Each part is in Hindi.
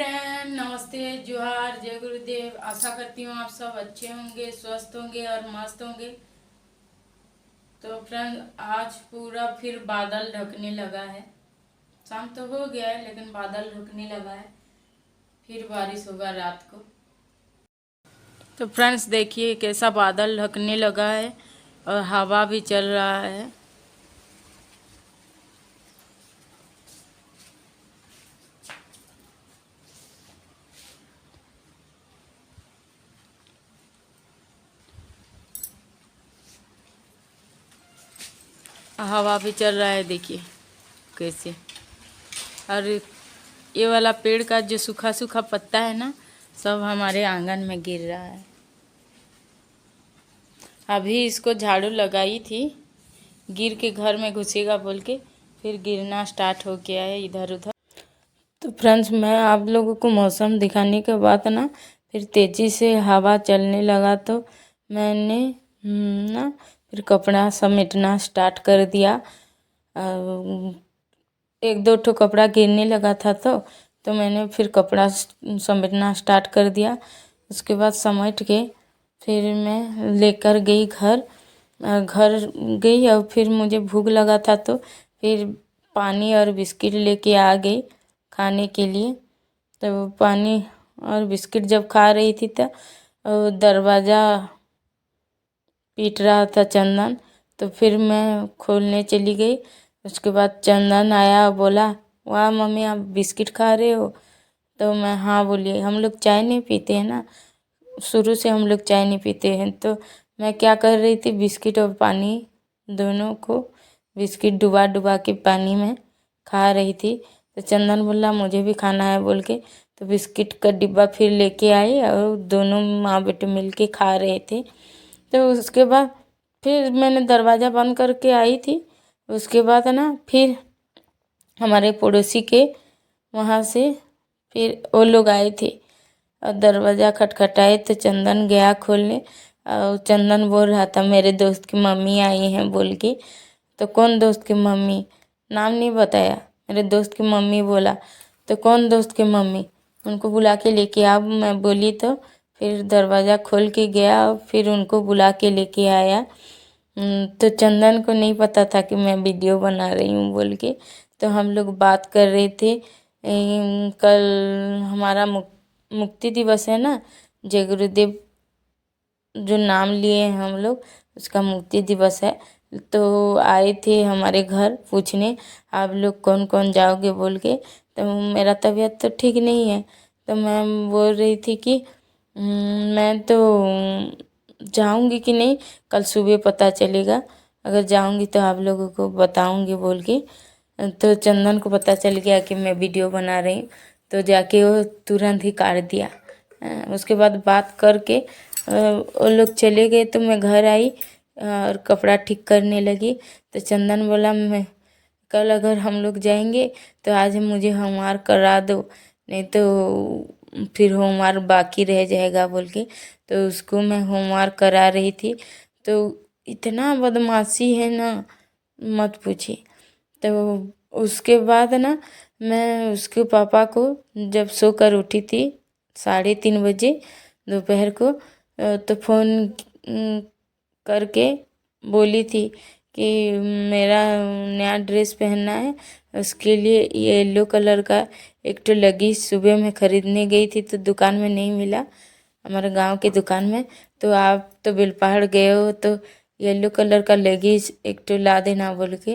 फ्रेंड, नमस्ते, जोहार, जय गुरुदेव। आशा करती हूँ आप सब अच्छे होंगे, स्वस्थ होंगे और मस्त होंगे। तो फ्रेंड, आज पूरा फिर बादल ढकने लगा है। शाम तो हो गया है लेकिन बादल ढकने लगा है, फिर बारिश होगा रात को। तो फ्रेंड्स देखिए कैसा बादल ढकने लगा है और हवा भी चल रहा है। हवा भी चल रहा है, देखिए कैसे। और ये वाला पेड़ का जो सूखा सूखा पत्ता है ना, सब हमारे आंगन में गिर रहा है। अभी इसको झाड़ू लगाई थी, गिर के घर में घुसेगा बोल के, फिर गिरना स्टार्ट हो गया है इधर उधर। तो फ्रेंड्स, मैं आप लोगों को मौसम दिखाने के बाद ना फिर तेज़ी से हवा चलने लगा, तो मैंने ना फिर कपड़ा समेटना स्टार्ट कर दिया। एक दो ठो कपड़ा गिरने लगा था, तो मैंने फिर कपड़ा समेटना स्टार्ट कर दिया। उसके बाद समेट के फिर मैं लेकर गई घर गई और फिर मुझे भूख लगा था, तो फिर पानी और बिस्किट लेके आ गई खाने के लिए। तो पानी और बिस्किट जब खा रही थी तो दरवाज़ा पीट रहा था चंदन, तो फिर मैं खोलने चली गई। उसके बाद चंदन आया, बोला वाह मम्मी आप बिस्किट खा रहे हो। तो मैं हाँ बोली, हम लोग चाय नहीं पीते हैं ना, शुरू से हम लोग चाय नहीं पीते हैं। तो मैं क्या कर रही थी, बिस्किट और पानी दोनों को, बिस्किट डुबा डुबा के पानी में खा रही थी। तो चंदन बोला मुझे भी खाना है बोल के, तो बिस्किट का डिब्बा फिर लेके आई और दोनों माँ बेटे मिल के खा रहे थे। तो उसके बाद फिर मैंने दरवाज़ा बंद करके आई थी। उसके बाद ना फिर हमारे पड़ोसी के वहाँ से फिर वो लोग आए थे और दरवाज़ा खटखटाए, तो चंदन गया खोलने और चंदन बोल रहा था मेरे दोस्त की मम्मी आई हैं बोल के। तो कौन दोस्त की मम्मी, नाम नहीं बताया, मेरे दोस्त की मम्मी बोला। तो कौन दोस्त की मम्मी, उनको बुला के लेके आ, मैं बोली। तो फिर दरवाज़ा खोल के गया और फिर उनको बुला के लेके आया। तो चंदन को नहीं पता था कि मैं वीडियो बना रही हूँ बोल के। तो हम लोग बात कर रहे थे, कल हमारा मुक्ति दिवस है ना, जय गुरुदेव जो नाम लिए हैं हम लोग, उसका मुक्ति दिवस है। तो आए थे हमारे घर पूछने आप लोग कौन कौन जाओगे बोल के। तो मेरा तबीयत तो ठीक नहीं है, तो मैं बोल रही थी कि मैं तो जाऊंगी कि नहीं कल सुबह पता चलेगा, अगर जाऊंगी तो आप लोगों को बताऊंगी बोल के। तो चंदन को पता चल गया कि मैं वीडियो बना रही हूँ, तो जाके वो तुरंत ही काट दिया। उसके बाद बात करके वो लोग चले गए, तो मैं घर आई और कपड़ा ठीक करने लगी। तो चंदन बोला मैं कल अगर हम लोग जाएंगे तो आज मुझे होमवर्क करा दो, नहीं तो फिर होमवर्क बाकी रह जाएगा बोल के। तो उसको मैं होमवर्क करा रही थी, तो इतना बदमाशी है ना मत पूछिए। तो उसके बाद ना मैं उसके पापा को जब सोकर उठी थी 3:30 बजे दोपहर को, तो फ़ोन करके बोली थी कि मेरा नया ड्रेस पहनना है, उसके लिए येलो कलर का एक तो लगीज सुबह में ख़रीदने गई थी, तो दुकान में नहीं मिला, हमारे गांव के दुकान में। तो आप तो बेलपहाड़ गए हो तो येलो कलर का लगीज एक तो ला देना बोल के।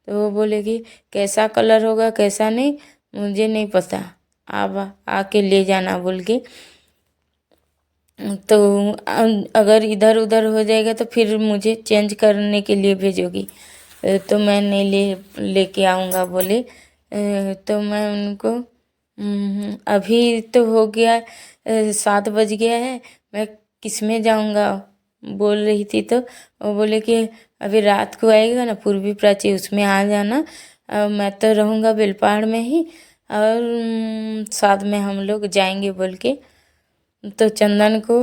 तो वो बोलेगी कैसा कलर होगा कैसा नहीं मुझे नहीं पता, आप आके ले जाना बोल के। तो अगर इधर उधर हो जाएगा तो फिर मुझे चेंज करने के लिए भेजोगी, तो मैं नहीं लेके आऊँगा बोले। तो मैं उनको अभी तो हो गया 7 बज गया है, मैं किस में जाऊँगा बोल रही थी। तो वो बोले कि अभी रात को आएगा ना पूर्वी प्राची, उसमें आ जाना, मैं तो रहूँगा बेलपहाड़ में ही और साथ में हम लोग जाएंगे बोल के। तो चंदन को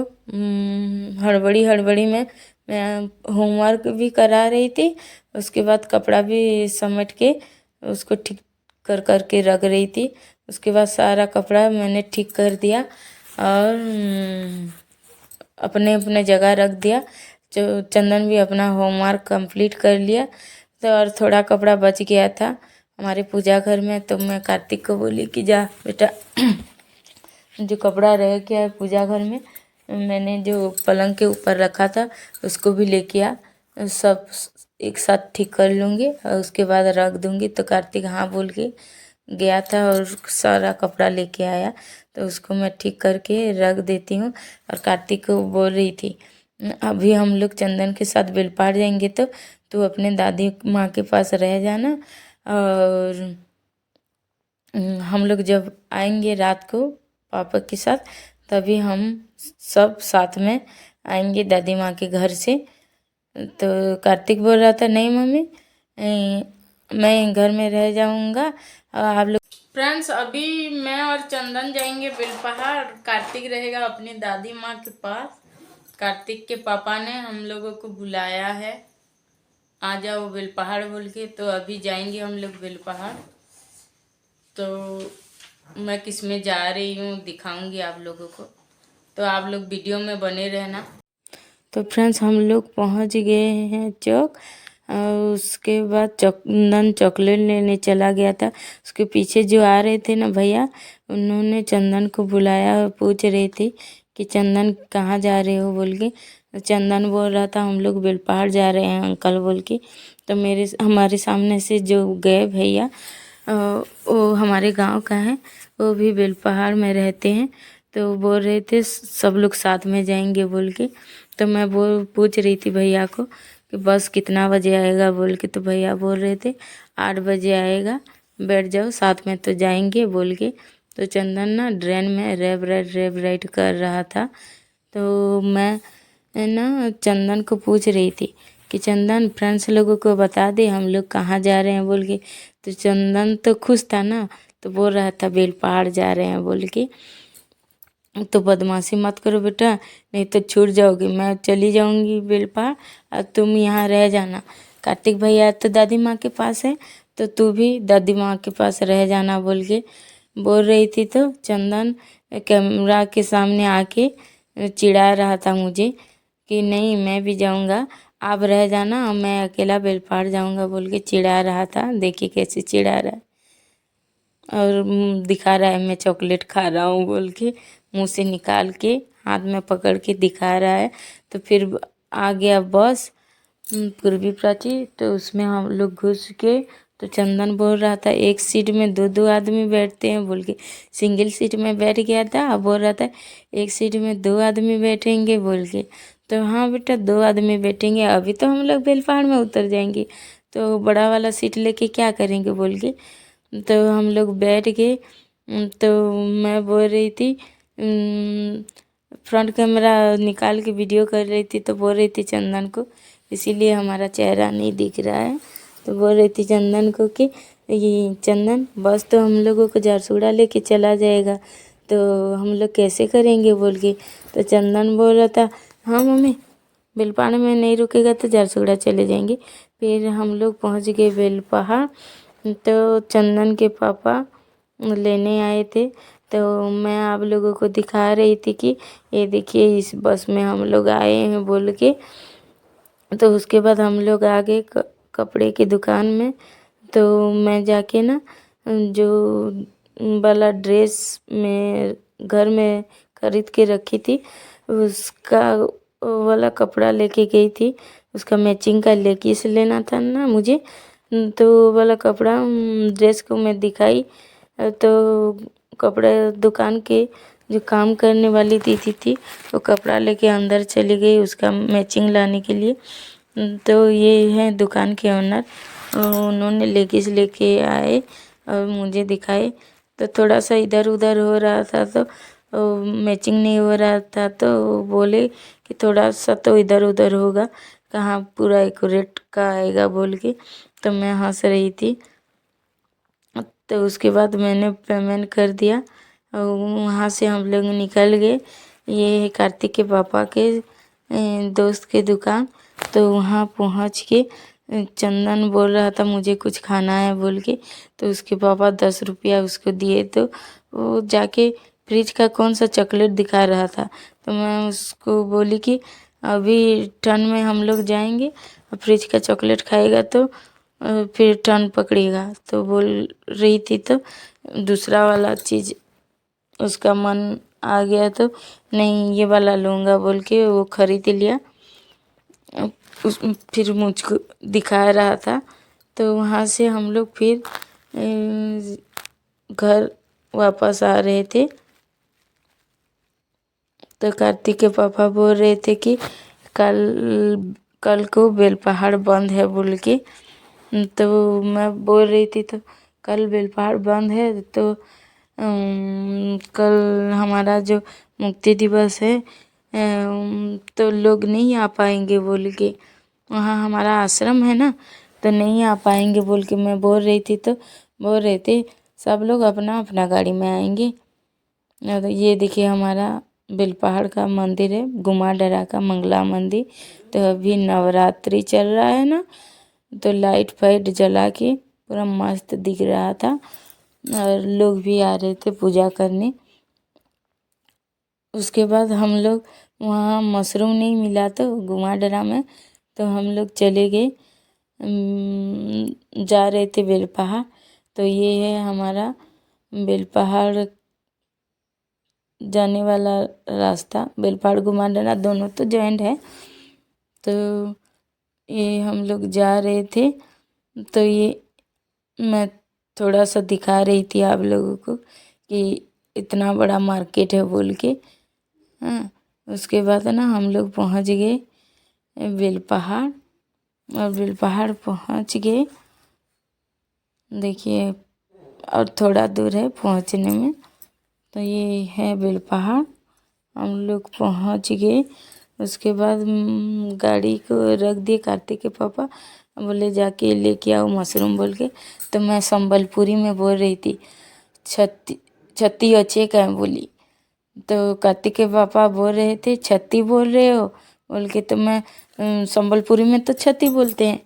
हड़बड़ी हड़बड़ी में मैं होमवर्क भी करा रही थी, उसके बाद कपड़ा भी समेट के उसको ठीक कर कर के रख रही थी। उसके बाद सारा कपड़ा मैंने ठीक कर दिया और अपने अपने जगह रख दिया। जो चंदन भी अपना होमवर्क कंप्लीट कर लिया। तो और थोड़ा कपड़ा बच गया था हमारे पूजा घर में, तो मैं कार्तिक को बोली कि जा बेटा जो कपड़ा रह गया है पूजा घर में, मैंने जो पलंग के ऊपर रखा था उसको भी लेके आ, सब एक साथ ठीक कर लूँगी और उसके बाद रख दूँगी। तो कार्तिक हाँ बोल के गया था और सारा कपड़ा लेके आया, तो उसको मैं ठीक करके रख देती हूँ। और कार्तिक को बोल रही थी अभी हम लोग चंदन के साथ बेलपाड़ जाएंगे तो तू अपने दादी माँ के पास रह जाना, और हम लोग जब आएंगे रात को पापा के साथ तभी हम सब साथ में आएंगे दादी माँ के घर से। तो कार्तिक बोल रहा था नहीं मम्मी मैं घर में रह जाऊंगा, आप लोग। फ्रेंड्स अभी मैं और चंदन जाएंगे बेलपहाड़, कार्तिक रहेगा अपनी दादी माँ के पास। कार्तिक के पापा ने हम लोगों को बुलाया है आ जाओ बेलपहाड़ बोल के, तो अभी जाएंगे हम लोग बेलपहाड़। तो मैं किस में जा रही हूँ दिखाऊंगी आप लोगों को, तो आप लोग वीडियो में बने रहना। तो फ्रेंड्स हम लोग पहुँच गए हैं चौक, और उसके बाद चंदन चॉकलेट लेने चला गया था। उसके पीछे जो आ रहे थे ना भैया, उन्होंने चंदन को बुलाया और पूछ रहे थे कि चंदन कहाँ जा रहे हो बोल के। चंदन बोल रहा था हम लोग बेलपहाड़ जा रहे हैं अंकल बोल के। तो हमारे सामने से जो गए भैया वो हमारे गांव का है, वो भी बेलपहाड़ में रहते हैं। तो बोल रहे थे सब लोग साथ में जाएंगे बोल के। तो मैं पूछ रही थी भैया को कि बस कितना बजे आएगा बोल के। तो भैया बोल रहे थे 8 बजे आएगा, बैठ जाओ साथ में तो जाएंगे बोल के। तो चंदन ना ट्रेन में रेब राइट कर रहा था। तो मैं ना चंदन को पूछ रही थी कि चंदन फ्रेंड्स लोगों को बता दे हम लोग कहाँ जा रहे हैं बोल के। तो चंदन तो खुश था ना, तो बोल रहा था बेलपहाड़ जा रहे हैं बोल के। तो बदमाशी मत करो बेटा, नहीं तो छूट जाओगी, मैं चली जाऊंगी बेलपहाड़ और तुम यहाँ रह जाना। कार्तिक भैया तो दादी माँ के पास है, तो तू भी दादी माँ के पास रह जाना बोल के बोल रही थी। तो चंदन कैमरा के सामने आके चिढ़ा रहा था मुझे कि नहीं मैं भी जाऊंगा, आप रह जाना और मैं अकेला बेलपहाड़ जाऊंगा बोल के चिढ़ा रहा था। देखिए कैसे चिढ़ा रहा है और दिखा रहा है मैं चॉकलेट खा रहा हूँ बोल के, मुंह से निकाल के हाथ में पकड़ के दिखा रहा है। तो फिर आ गया बस पूर्वी प्राची, तो उसमें हम लोग घुस के। तो चंदन बोल रहा था एक सीट में दो दो आदमी बैठते हैं बोल के, सिंगल सीट में बैठ गया था। बोल रहा था एक सीट में 2 आदमी बैठेंगे बोल के। तो हाँ बेटा 2 आदमी बैठेंगे, अभी तो हम लोग बेलपहाड़ में उतर जाएंगे, तो बड़ा वाला सीट लेके क्या करेंगे बोल के। तो हम लोग बैठ गए। तो मैं बोल रही थी फ्रंट कैमरा निकाल के वीडियो कर रही थी, तो बोल रही थी चंदन को, इसीलिए हमारा चेहरा नहीं दिख रहा है। तो बोल रही थी चंदन को कि ये चंदन बस तो हम लोगों को झारसुगड़ा लेके चला जाएगा, तो हम लोग कैसे करेंगे बोल के। तो चंदन बोल रहा था हाँ मम्मी बेलपहाड़ में नहीं रुकेगा तो झारसुगड़ा चले जाएंगे। फिर हम लोग पहुंच गए बेलपहाड़। तो चंदन के पापा लेने आए थे, तो मैं आप लोगों को दिखा रही थी कि ये देखिए इस बस में हम लोग आए हैं बोल के। तो उसके बाद हम लोग आ गए कपड़े की दुकान में। तो मैं जाके ना जो वाला ड्रेस में घर में खरीद के रखी थी उसका वाला कपड़ा लेके गई थी, उसका मैचिंग का लेगिस लेना था ना मुझे। तो वाला कपड़ा ड्रेस को मैं दिखाई, तो कपड़ा दुकान के जो काम करने वाली दीदी थी वो कपड़ा लेके अंदर चली गई उसका मैचिंग लाने के लिए। तो ये है दुकान के ओनर, उन्होंने लेगिस लेके आए और मुझे दिखाए। तो थोड़ा सा इधर उधर हो रहा था, तो मैचिंग नहीं हो रहा था, तो बोले कि थोड़ा सा तो इधर उधर होगा, कहाँ पूरा एक्यूरेट का आएगा बोल के। तो मैं हंस रही थी। तो उसके बाद मैंने पेमेंट कर दिया और वहाँ से हम लोग निकल गए। ये है कार्तिक के पापा के दोस्त के दुकान। तो वहाँ पहुँच के चंदन बोल रहा था मुझे कुछ खाना है बोल के, तो उसके पापा 10 रुपया उसको दिए, तो वो जाके फ्रिज का कौन सा चॉकलेट दिखा रहा था। तो मैं उसको बोली कि अभी टर्न में हम लोग जाएंगे और फ्रिज का चॉकलेट खाएगा तो फिर टर्न पकड़ेगा। तो बोल रही थी तो दूसरा वाला चीज़ उसका मन आ गया, तो नहीं ये वाला लूँगा बोल के वो खरीद लिया। उस फिर मुझको दिखा रहा था। तो वहाँ से हम लोग फिर घर वापस आ रहे थे, तो कार्तिक के पापा बोल रहे थे कि कल को बेलपहाड़ बंद है बोल के। तो मैं बोल रही थी तो कल बेलपहाड़ बंद है तो कल हमारा जो मुक्ति दिवस है तो लोग नहीं आ पाएंगे बोल के, वहाँ हमारा आश्रम है ना, तो नहीं आ पाएंगे बोल के मैं बोल रही थी। तो बोल रहे थे सब लोग अपना अपना गाड़ी में आएंगे। तो ये देखिए हमारा बेलपहाड़ का मंदिर है, गुमाडरा का मंगला मंदिर। तो अभी नवरात्रि चल रहा है ना, तो लाइट फाइट जला के पूरा मस्त दिख रहा था और लोग भी आ रहे थे पूजा करने। उसके बाद हम लोग वहाँ मशरूम नहीं मिला तो गुमाडरा में, तो हम लोग चले गए जा रहे थे बेलपहाड़। तो ये है हमारा बेलपहाड़ जाने वाला रास्ता, बेलपहाड़ गुमाडरा दोनों तो जॉइंट है। तो ये हम लोग जा रहे थे, तो ये मैं थोड़ा सा दिखा रही थी आप लोगों को कि इतना बड़ा मार्केट है बोल के। हाँ, उसके बाद ना हम लोग पहुँच गए बेलपहाड़, और बेलपहाड़ पहुँच गए, देखिए और थोड़ा दूर है पहुँचने में। तो ये है बेलपहाड़, हम लोग पहुँच गए। उसके बाद गाड़ी को रख दिए कार्तिक के पापा, बोले जाके लेके आओ मशरूम बोल के। तो मैं संबलपुरी में बोल रही थी छत्ती अच्छे का बोली। तो कार्तिक के पापा बोल रहे थे छत्ती बोल रहे हो बोल के, तो मैं संबलपुरी में तो छत्ती बोलते हैं।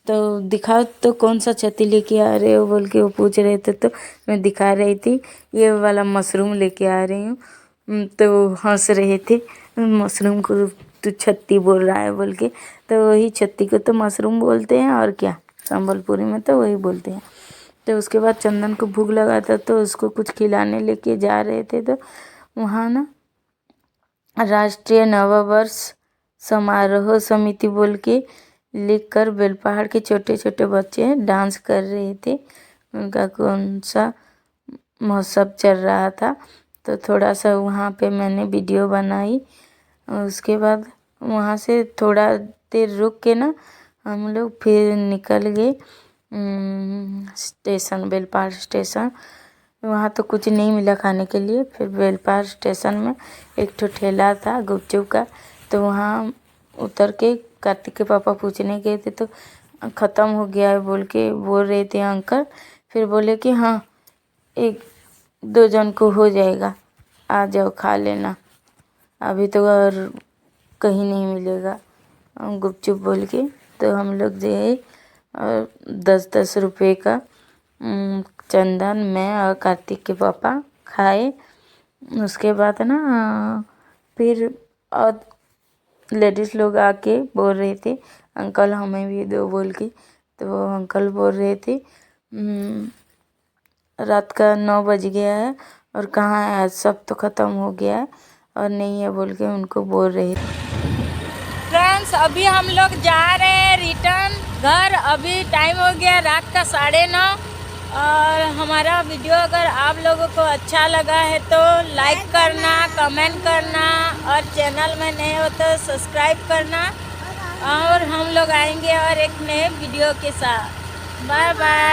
तो दिखाओ तो कौन सा छत्ती लेके आ रहे हो बोल के वो पूछ रहे थे। तो मैं दिखा रही थी ये वाला मशरूम लेके आ रही हूँ। तो हंस रहे थे मशरूम को तू छत्ती बोल रहा है बोल के। तो वही छत्ती को तो मशरूम बोलते हैं और क्या, संबलपुरी में तो वही बोलते हैं। तो उसके बाद चंदन को भूख लगा था तो उसको कुछ खिलाने लेके जा रहे थे। तो वहाँ ना राष्ट्रीय नववर्ष समारोह समिति बोल के लिख कर बेलपहाड़ के छोटे छोटे बच्चे डांस कर रहे थे, उनका कौन सा महोत्सव चल रहा था। तो थोड़ा सा वहाँ पे मैंने वीडियो बनाई। उसके बाद वहाँ से थोड़ा देर रुक के ना हम लोग फिर निकल गए स्टेशन, बेलपहाड़ स्टेशन। वहाँ तो कुछ नहीं मिला खाने के लिए। फिर बेलपहाड़ स्टेशन में एक ठो ठेला था गुपचुप का, तो वहाँ उतर के कार्तिक के पापा पूछने गए थे तो ख़त्म हो गया है बोल के बोल रहे थे अंकल। फिर बोले कि हाँ 1-2 जन को हो जाएगा, आ जाओ खा लेना, अभी तो और कहीं नहीं मिलेगा गुपचुप बोल के। तो हम लोग गए और 10-10 रुपये का चंदन मैं और कार्तिक के पापा खाए। उसके बाद ना फिर और लेडीज़ लोग आके बोल रहे थे अंकल हमें भी दो बोल के। तो वो अंकल बोल रहे थे रात का 9 बज गया है और कहाँ है, आज सब तो ख़त्म हो गया है और नहीं है बोल के उनको बोल रहे थे। फ्रेंड्स अभी हम लोग जा रहे हैं रिटर्न घर। अभी टाइम हो गया रात का 9:30। और हमारा वीडियो अगर आप लोगों को अच्छा लगा है तो लाइक करना, कमेंट करना और चैनल में नए हो तो सब्सक्राइब करना। और हम लोग आएंगे और एक नए वीडियो के साथ। Bye bye.